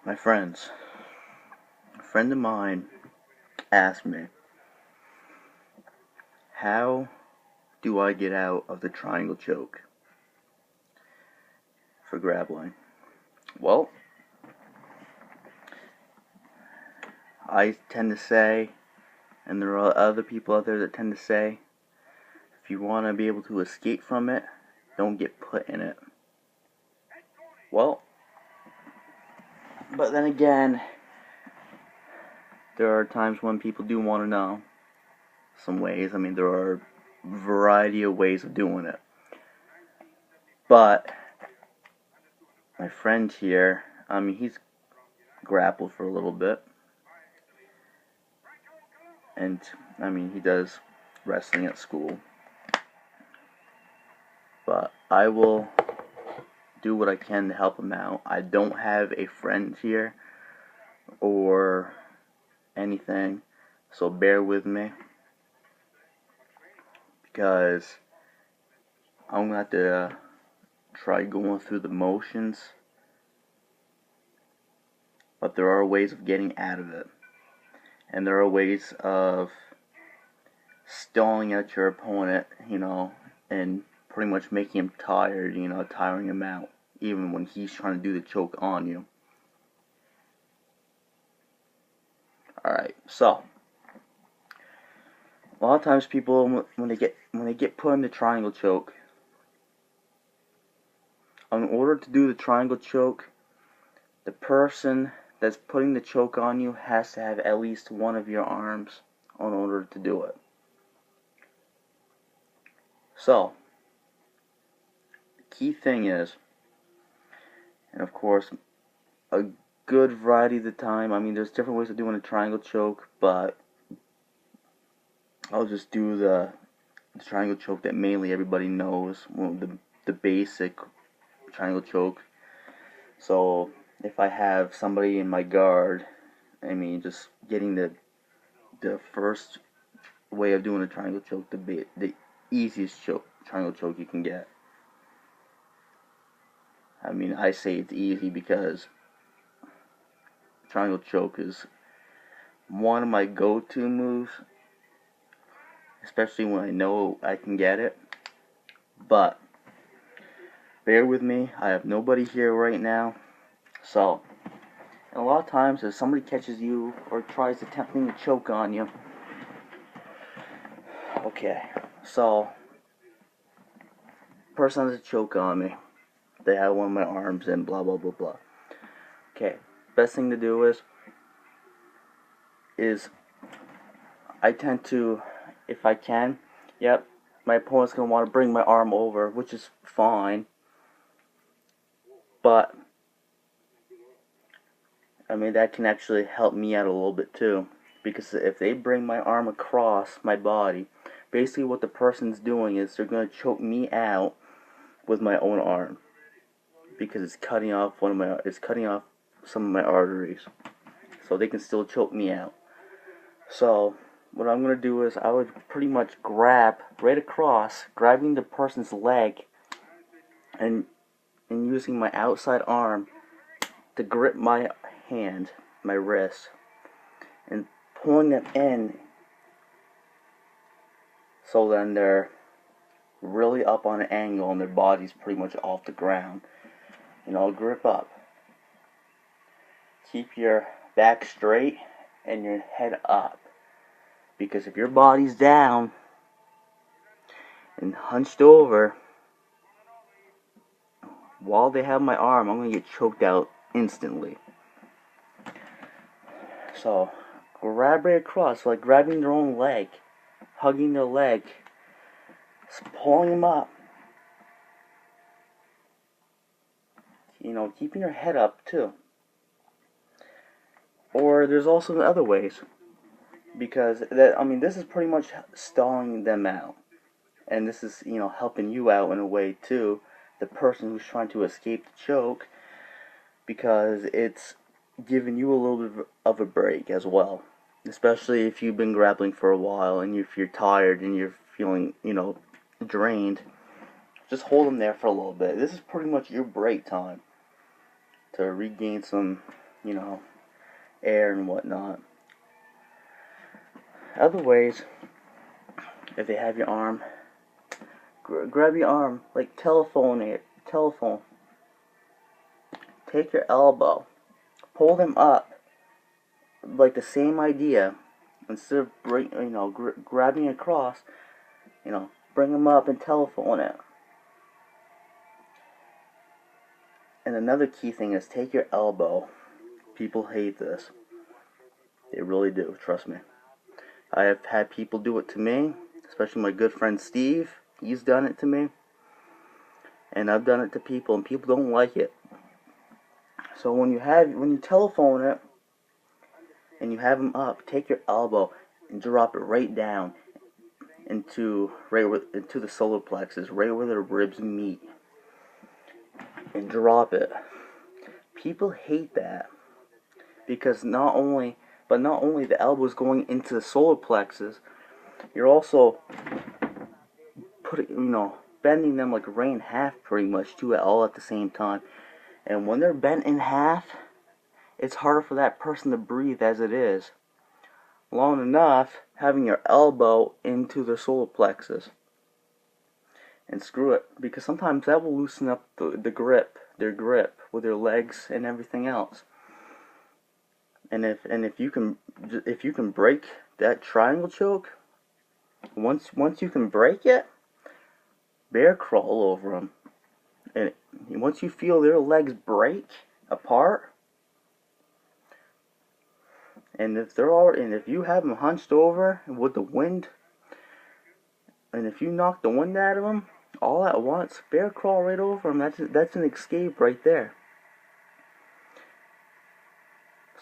My friends, a friend of mine asked me, how do I get out of the triangle choke for grappling? Well, I tend to say, and there are other people out there that tend to say, if you want to be able to escape from it, don't get put in it. Well, but then again, there are times when people do want to know some ways. I mean, there are a variety of ways of doing it. But my friend here, he's grappled for a little bit. And, he does wrestling at school. But I will do what I can to help him out. I don't have a friend here or anything, so bear with me, because I'm going to have to try going through the motions, but there are ways of getting out of it, and there are ways of stalling at your opponent, and pretty much making him tired, tiring him out, even when he's trying to do the choke on you. Alright, so a lot of times people, when they get put in the triangle choke, in order to do the triangle choke, the person that's putting the choke on you has to have at least one of your arms in order to do it. So, the key thing is, and of course, a good variety of the time, there's different ways of doing a triangle choke, but I'll just do the triangle choke that mainly everybody knows, the basic triangle choke. So if I have somebody in my guard, just getting the first way of doing a triangle choke, the easiest triangle choke you can get. I say it's easy because triangle choke is one of my go-to moves, especially when I know I can get it. But bear with me, I have nobody here right now. So, and a lot of times if somebody catches you or tries attempting to choke on you, okay, so person has a choke on me, they have one of my arms and blah blah blah blah. Okay, best thing to do is I tend to, if I can, my opponent's going to want to bring my arm over, which is fine, but that can actually help me out a little bit too, because if they bring my arm across my body, basically what the person's doing is they're going to choke me out with my own arm, because it's cutting off some of my arteries, so they can still choke me out. So what I'm going to do is I would pretty much grab right across, grabbing the person's leg and using my outside arm to grip my hand, my wrist, and pulling them in so then they're really up on an angle and their body's pretty much off the ground. Grip up. Keep your back straight and your head up, because if your body's down and hunched over while they have my arm, I'm going to get choked out instantly. So grab right across, like grabbing their own leg, hugging their leg, pulling them up, keeping your head up too. Or there's also other ways, because this is pretty much stalling them out, and this is helping you out in a way too, the person who's trying to escape the choke, because it's giving you a little bit of a break as well, especially if you've been grappling for a while and if you're tired and you're feeling drained. Just hold them there for a little bit. This is pretty much your break time to regain some you know, air and whatnot. Other ways, if they have your arm, grab your arm, like telephone. Take your elbow, pull them up, like the same idea. Instead of grabbing across, bring them up and telephone it. And another key thing is take your elbow. People hate this. They really do, trust me. I have had people do it to me, especially my good friend Steve. He's done it to me. And I've done it to people, and people don't like it. So when you telephone it, and you have them up, take your elbow and drop it right down into the solar plexus, right where the ribs meet, and drop it. People hate that because not only the elbow is going into the solar plexus, you're also bending them like right in half, pretty much, too, all at the same time. And when they're bent in half, it's harder for that person to breathe as it is. Long enough, having your elbow into the solar plexus. And screw it, because sometimes that will loosen up their grip with their legs and everything else. And if you can break that triangle choke, once you can break it, bear crawl over them. And once you feel their legs break apart, and if you have them hunched over with the wind, and if you knock the wind out of them all at once, bear crawl right over them. That's an escape right there.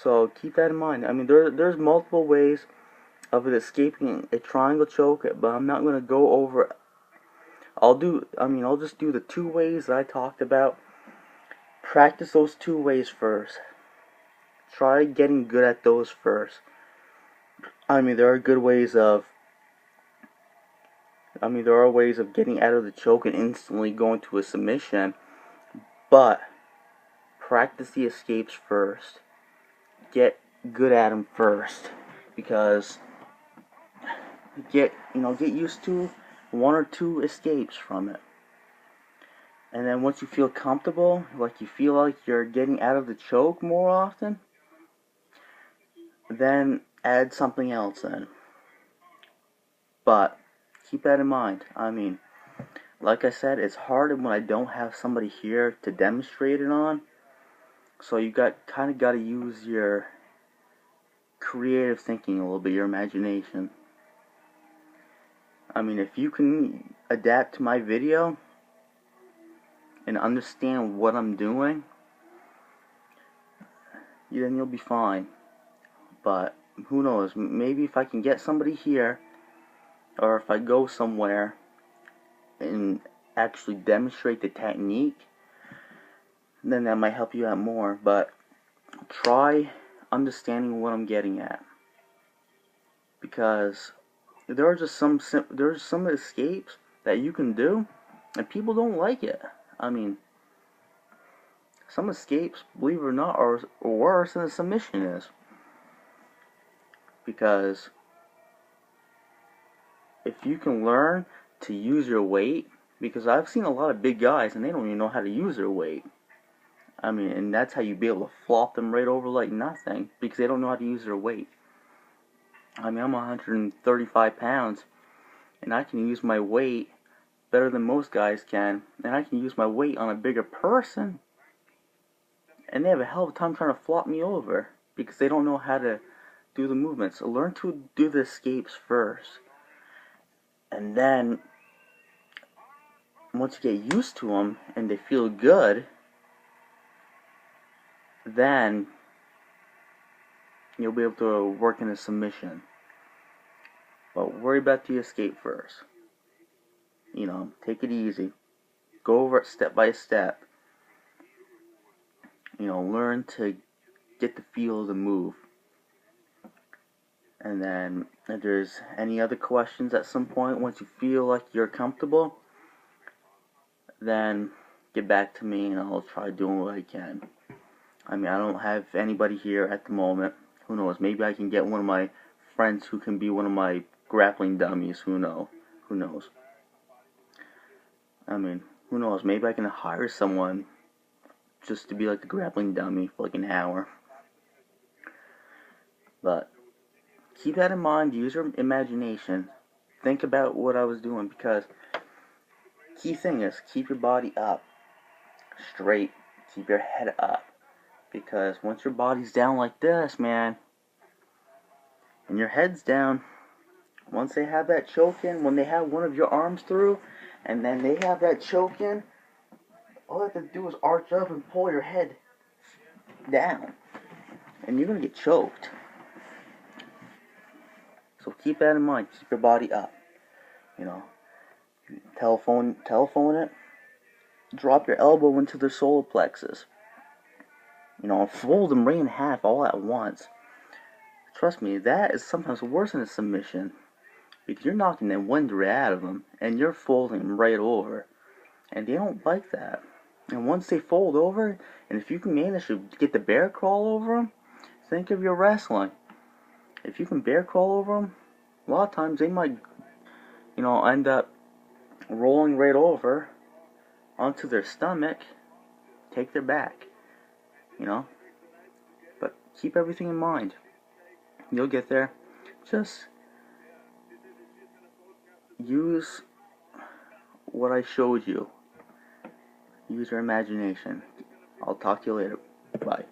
So keep that in mind. I mean, there's multiple ways of it escaping a triangle choke, but I'm not going to go over. I'll just do the 2 ways that I talked about. Practice those 2 ways first. Try getting good at those first. I mean, there are ways of getting out of the choke and instantly going to a submission, but practice the escapes first. Get good at them first, because get used to 1 or 2 escapes from it. And then once you feel comfortable, like you feel like you're getting out of the choke more often, then add something else in. But keep that in mind. I mean, like I said, it's hard when I don't have somebody here to demonstrate it on. So you kind of got to use your creative thinking a little bit, your imagination. I mean, if you can adapt to my video and understand what I'm doing, then you'll be fine. But who knows, maybe if I can get somebody here, or if I go somewhere and actually demonstrate the technique, then that might help you out more. But try understanding what I'm getting at, because there's some escapes that you can do and people don't like it. I mean, some escapes, believe it or not, are worse than a submission is, because if you can learn to use your weight, because I've seen a lot of big guys and they don't even know how to use their weight. I mean, and that's how you be able to flop them right over like nothing, because they don't know how to use their weight. I mean, I'm 135 pounds, and I can use my weight better than most guys can, and I can use my weight on a bigger person, and they have a hell of a time trying to flop me over, because they don't know how to do the movements. So learn to do the escapes first, and then once you get used to them and they feel good, then you'll be able to work in a submission. But worry about the escape first. Take it easy. Go over it step by step. Learn to get the feel of the move. And then if there's any other questions at some point, once you feel like you're comfortable, then get back to me and I'll try doing what I can. I mean, I don't have anybody here at the moment. Who knows? Maybe I can get one of my friends who can be one of my grappling dummies. Who knows? Who knows? I mean, who knows? Maybe I can hire someone just to be like the grappling dummy for like an hour. But keep that in mind. Use your imagination. Think about what I was doing, because key thing is keep your body up, straight. Keep your head up, because once your body's down like this, man, and your head's down, once they have that choke in, when they have one of your arms through, and then they have that choke in, all they have to do is arch up and pull your head down, and you're gonna get choked. So keep that in mind. Keep your body up. You know, telephone it. Drop your elbow into the solar plexus. You know, fold them right in half all at once. Trust me, that is sometimes worse than a submission, because you're knocking the wind right out of them, and you're folding them right over, and they don't like that. And once they fold over, and if you can manage to get the bear crawl over them, think of your wrestling. If you can bear crawl over them, a lot of times they might, end up rolling right over onto their stomach, take their back, But keep everything in mind. You'll get there. Just use what I showed you. Use your imagination. I'll talk to you later. Bye.